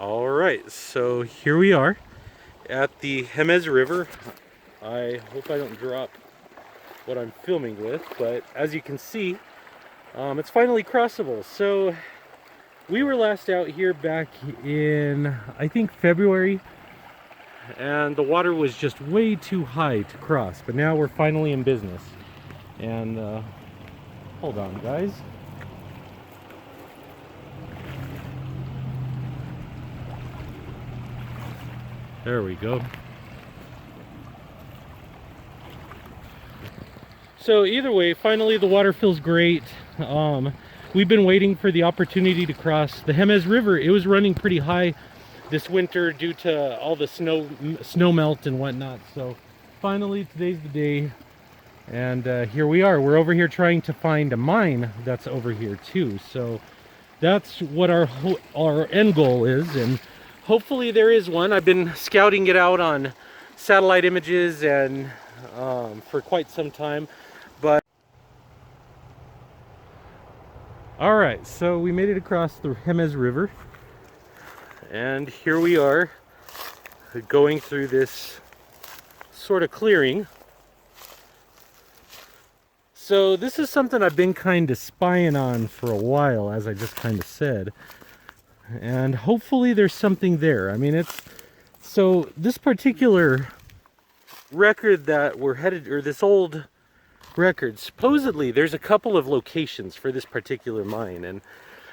All right, so here we are at the Jemez River. I hope I don't drop what I'm filming with, but as you can see, it's finally crossable. So we were last out here back in, I think, February, and the water was just way too high to cross, but now we're finally in business. And hold on, guys. There we go. So either way, finally the water feels great. We've been waiting for the opportunity to cross the Jemez River. It was running pretty high this winter due to all the snow melt and whatnot. So finally today's the day, and here we are. We're over here trying to find a mine that's over here too. So that's what our end goal is, and hopefully there is one. I've been scouting it out on satellite images and for quite some time. But all right, so we made it across the Jemez River, and here we are going through this sort of clearing. So this is something I've been kind of spying on for a while, as I just kind of said, and hopefully there's something there. I mean, so this particular record that we're headed, or this old record, supposedly there's a couple of locations for this particular mine, and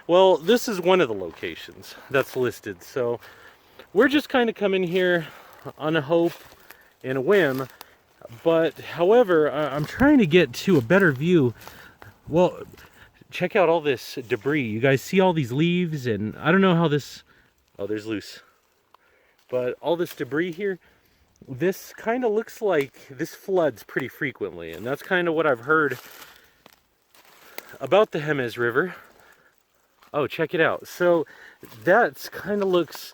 well, this is one of the locations that's listed. So we're just kind of coming here on a hope and a whim. But however, I'm trying to get to a better view. Well, check out all this debris. You guys see all these leaves, and I don't know how this, oh, there's loose, but all this debris here, this kind of looks like this floods pretty frequently, and that's kind of what I've heard about the Jemez River. Oh, check it out. So that's kind of looks,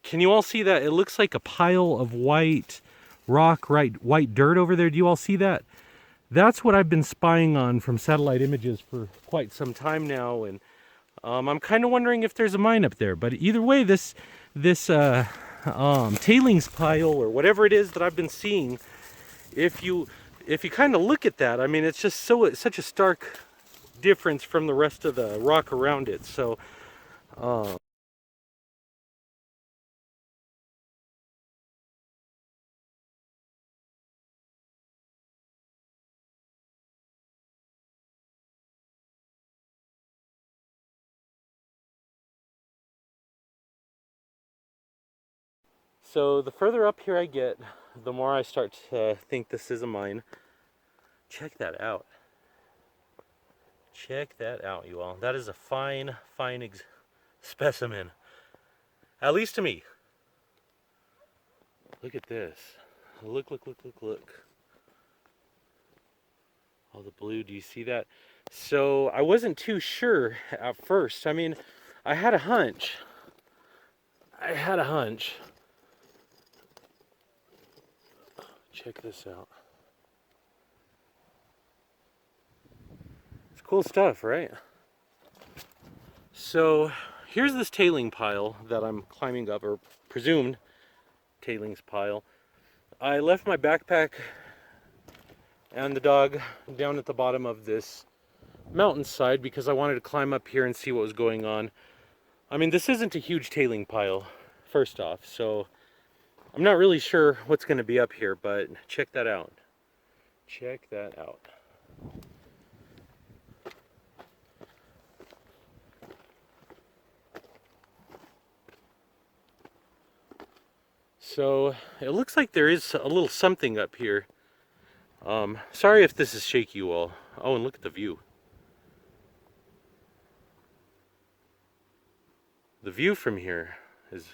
can you all see that? It looks like a pile of white rock, right, white dirt over there. Do you all see that? That's what I've been spying on from satellite images for quite some time now, and I'm kind of wondering if there's a mine up there. But either way, this tailings pile or whatever it is that I've been seeing, if you kind of look at that, I mean, it's just such a stark difference from the rest of the rock around it. So so the further up here I get, the more I start to think this is a mine. Check that out. Check that out, you all. That is a fine specimen. At least to me. Look at this. Look. All the blue, do you see that? So I wasn't too sure at first. I mean, I had a hunch. Check this out. It's cool stuff, right? So here's this tailing pile that I'm climbing up, or presumed tailings pile. I left my backpack and the dog down at the bottom of this mountainside because I wanted to climb up here and see what was going on. I mean, this isn't a huge tailing pile, first off, so I'm not really sure what's going to be up here, but check that out. Check that out. So it looks like there is a little something up here. Sorry if this is shaky, you all. Oh, and look at the view. The view from here is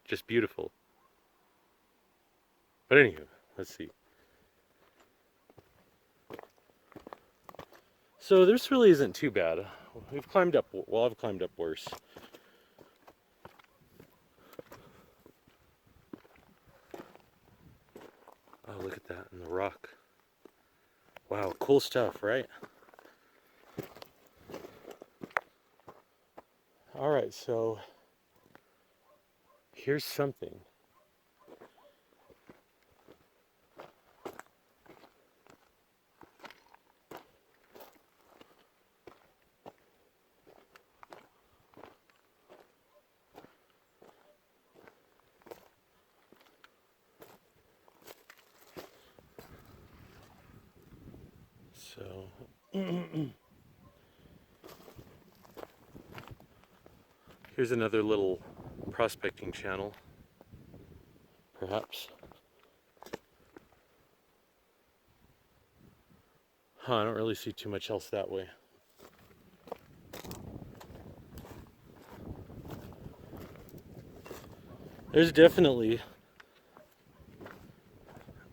just beautiful. But anywho, let's see. So this really isn't too bad. We've climbed up, well, I've climbed up worse. Oh, look at that in the rock. Wow, cool stuff, right? All right, so here's something. So here's another little prospecting channel, perhaps. I don't really see too much else that way. There's definitely...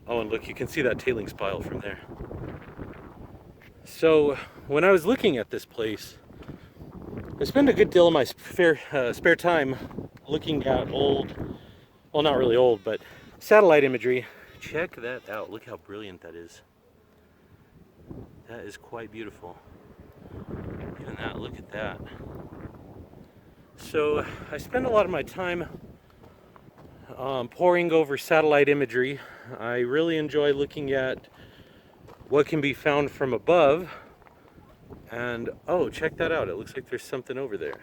Oh, and look, you can see that tailings pile from there. So, when I was looking at this place, I spend a good deal of my spare time looking at old, well, not really old, but satellite imagery. Check that out. Look how brilliant that is. That is quite beautiful. Even that, look at that. So, I spend a lot of my time poring over satellite imagery. I really enjoy looking at what can be found from above. And, oh, check that out. It looks like there's something over there.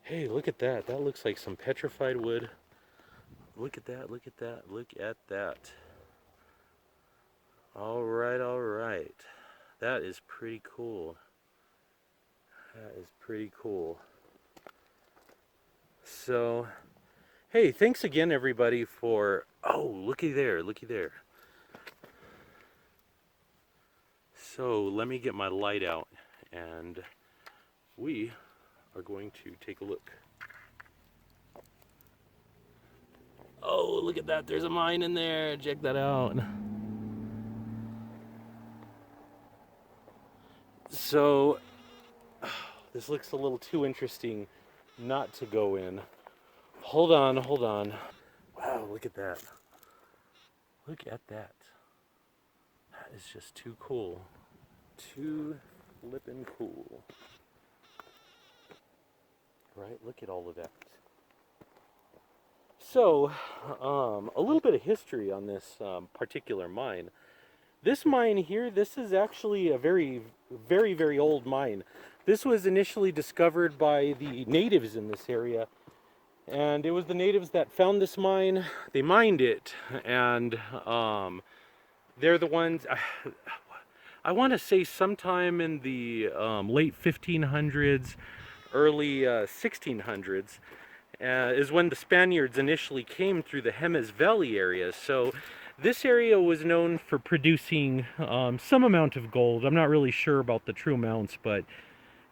Hey, look at that. That looks like some petrified wood. Look at that, look at that, look at that. All right. That is pretty cool. That is pretty cool. So, hey, thanks again, everybody, for... Oh, looky there, looky there. So, let me get my light out, and we are going to take a look. Oh, look at that. There's a mine in there. Check that out. So, this looks a little too interesting not to go in. Hold on. Wow, look at that. Look at that. That is just too cool. Too flippin' cool. Right? Look at all of that. So, a little bit of history on this particular mine. This mine here, this is actually a very, very old mine. This was initially discovered by the natives in this area. And it was the natives that found this mine. They mined it. And they're the ones... I want to say sometime in the late 1500s, early 1600s, is when the Spaniards initially came through the Jemez Valley area. So this area was known for producing some amount of gold. I'm not really sure about the true amounts, but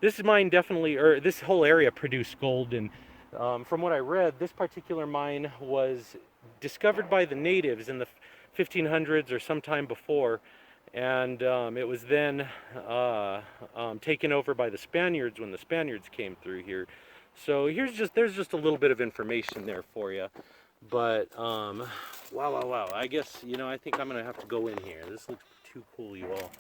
this mine definitely, or this whole area produced gold. And from what I read, this particular mine was discovered by the natives in the 1500s or sometime before. And it was then taken over by the Spaniards when the Spaniards came through here. So there's just a little bit of information there for you. But wow. I guess, I think I'm gonna have to go in here. This looks too cool, you all.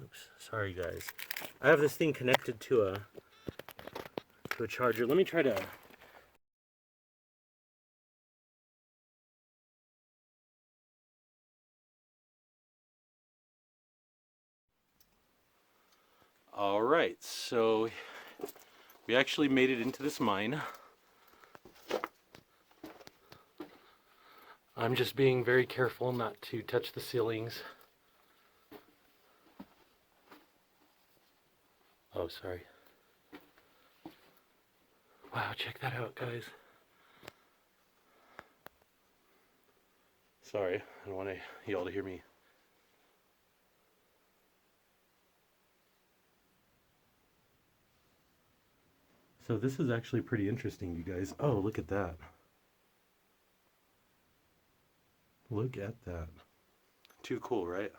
Oops, sorry guys. I have this thing connected to a charger. Let me try to... All right, so we actually made it into this mine. I'm just being very careful not to touch the ceilings. Oh, sorry. Wow, check that out, guys. Sorry, I don't want y'all to hear me. So this is actually pretty interesting, you guys. Oh, look at that. Look at that. Too cool, right?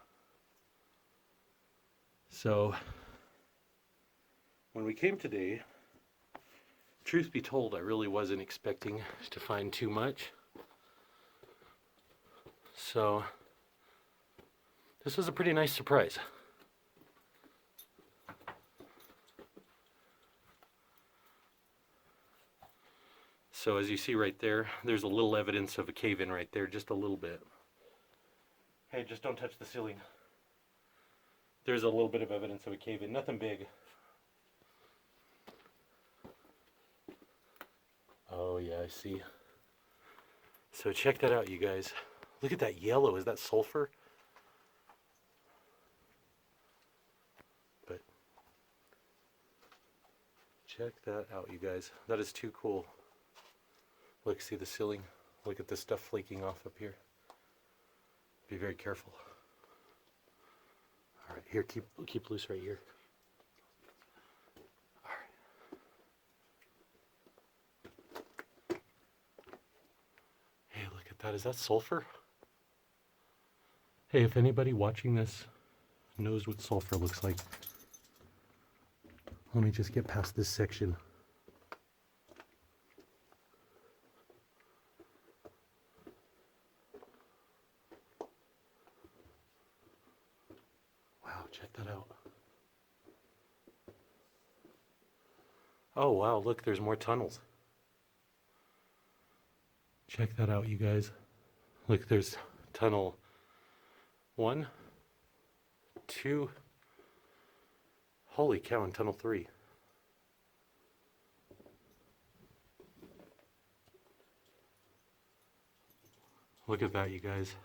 So, when we came today, truth be told, I really wasn't expecting to find too much. So, This was a pretty nice surprise. So as you see right there, there's a little evidence of a cave-in right there, just a little bit. Hey, just don't touch the ceiling. There's a little bit of evidence of a cave-in, nothing big. Oh yeah, I see. So check that out, you guys. Look at that yellow, is that sulfur? But check that out, you guys. That is too cool. Look, see the ceiling? Look at this stuff flaking off up here. Be very careful. All right, here, keep loose right here. All right. Hey, look at that. Is that sulfur? Hey, if anybody watching this knows what sulfur looks like, let me just get past this section. Wow, check that out. Oh wow, look, there's more tunnels. Check that out, you guys. Look, there's tunnel 1, 2, holy cow, and tunnel 3. Look at that, you guys.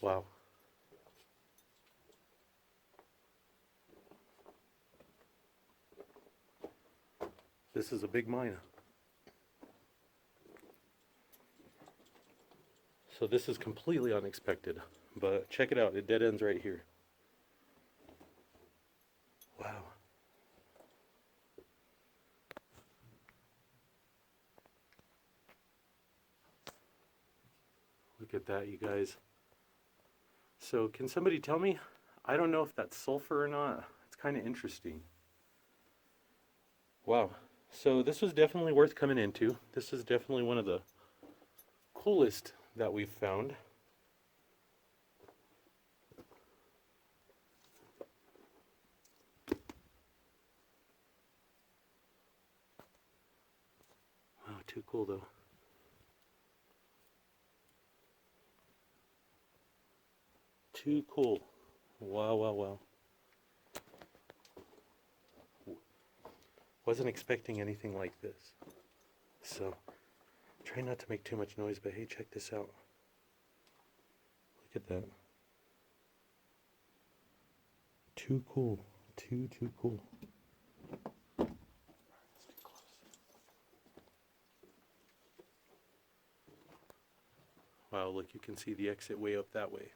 Wow. This is a big mine. So this is completely unexpected, but check it out, it dead ends right here. Wow. Look at that, you guys. So can somebody tell me? I don't know if that's sulfur or not. It's kind of interesting. Wow. So this was definitely worth coming into. This is definitely one of the coolest that we've found. Wow, too cool though. Too cool. Wow, wow, wow. Wasn't expecting anything like this. So, try not to make too much noise, but hey, check this out. Look at that. Too cool. Too cool. Wow, look, you can see the exit way up that way.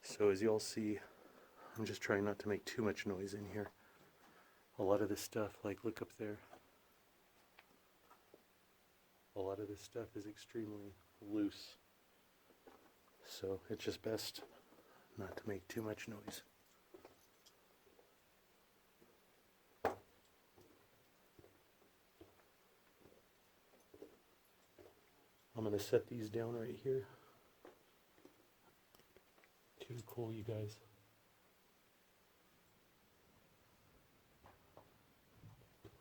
So as you'll see, I'm just trying not to make too much noise in here. A lot of this stuff, like look up there. A lot of this stuff is extremely loose. So it's just best not to make too much noise. I'm going to set these down right here. Too cool, you guys.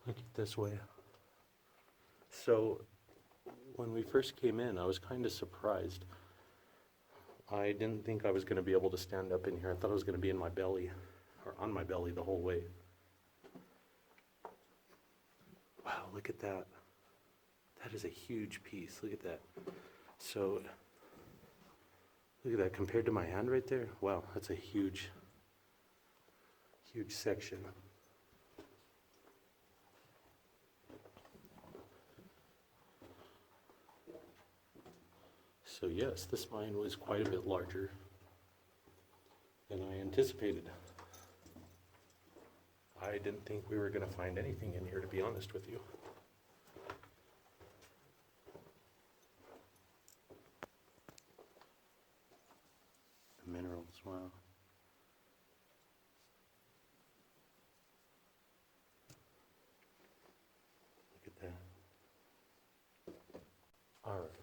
Look at this way. So when we first came in, I was kind of surprised. I didn't think I was going to be able to stand up in here. I thought I was going to be in my belly, or on my belly the whole way. Wow, look at that. That is a huge piece. Look at that. So, look at that. Compared to my hand right there, wow, that's a huge, huge section. So yes, this mine was quite a bit larger than I anticipated. I didn't think we were going to find anything in here, to be honest with you.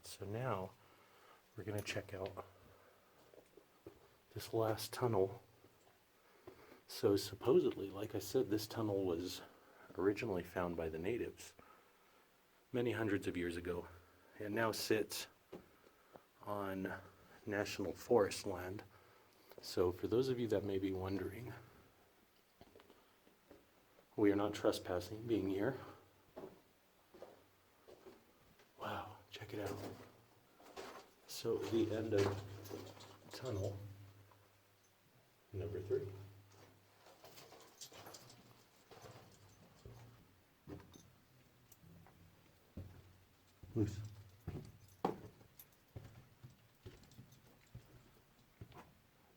So now we're going to check out this last tunnel. So supposedly, like I said, this tunnel was originally found by the natives many hundreds of years ago, and now sits on national forest land. So for those of you that may be wondering, we are not trespassing being here. Wow, check it out. So the end of tunnel number 3. Loose.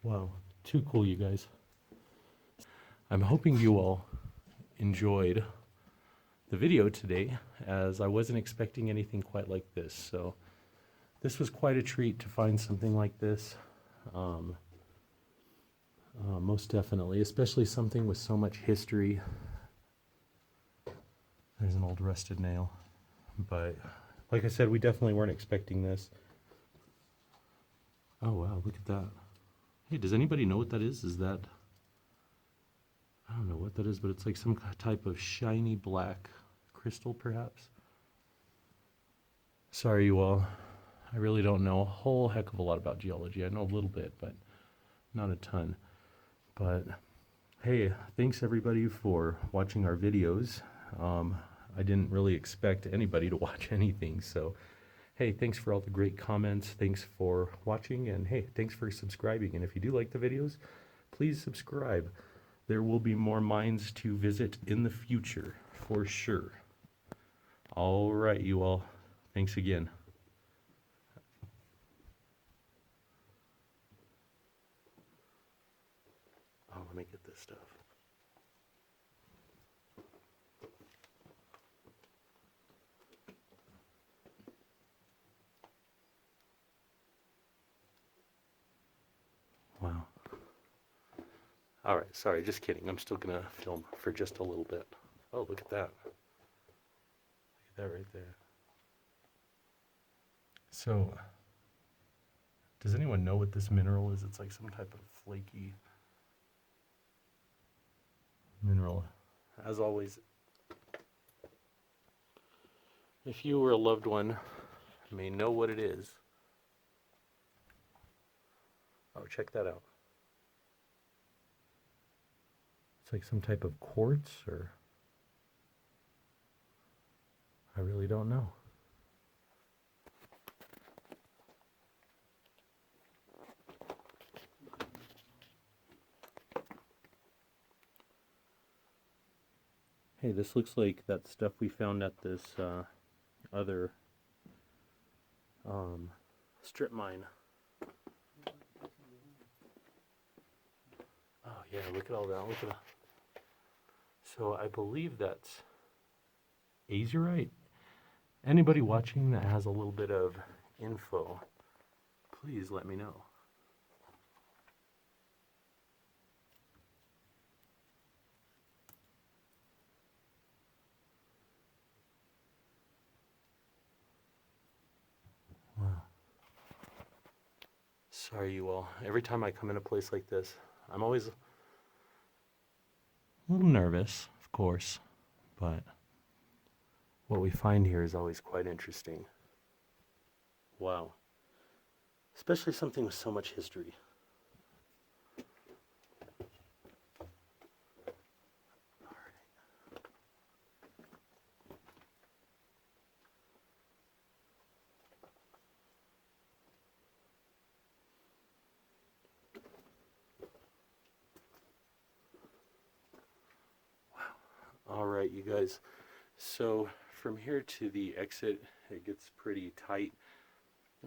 Wow, too cool, you guys. I'm hoping you all enjoyed the video today, as I wasn't expecting anything quite like this. So this was quite a treat to find something like this. Most definitely, especially something with so much history. There's an old rusted nail, but like I said, we definitely weren't expecting this. Oh wow, look at that. Hey, does anybody know what that is? Is that, I don't know what that is, but it's like some type of shiny black crystal, perhaps. Sorry, you all. I really don't know a whole heck of a lot about geology. I know a little bit, but not a ton. But hey, thanks everybody for watching our videos. I didn't really expect anybody to watch anything, so hey, thanks for all the great comments. Thanks for watching, and hey, thanks for subscribing. And if you do like the videos, please subscribe. There will be more mines to visit in the future, for sure. All right, you all. Thanks again. Oh, let me get this stuff. Wow. All right, sorry, just kidding. I'm still gonna film for just a little bit. Oh, look at that. Look at that right there. So, does anyone know what this mineral is? It's like some type of flaky mineral. As always, if you or a loved one may know what it is. Oh, check that out. It's like some type of quartz, or I really don't know. Hey, this looks like that stuff we found at this other strip mine. Oh yeah, look at all that. Look at that. So I believe that's azurite. Anybody watching that has a little bit of info, please let me know. Wow. Sorry, you all. Every time I come in a place like this, I'm always a little nervous, of course, but what we find here is always quite interesting. Wow. Especially something with so much history. All right, you guys. So from here to the exit, it gets pretty tight.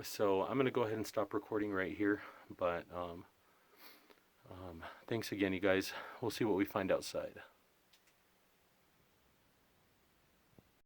So I'm going to go ahead and stop recording right here. But thanks again, you guys. We'll see what we find outside.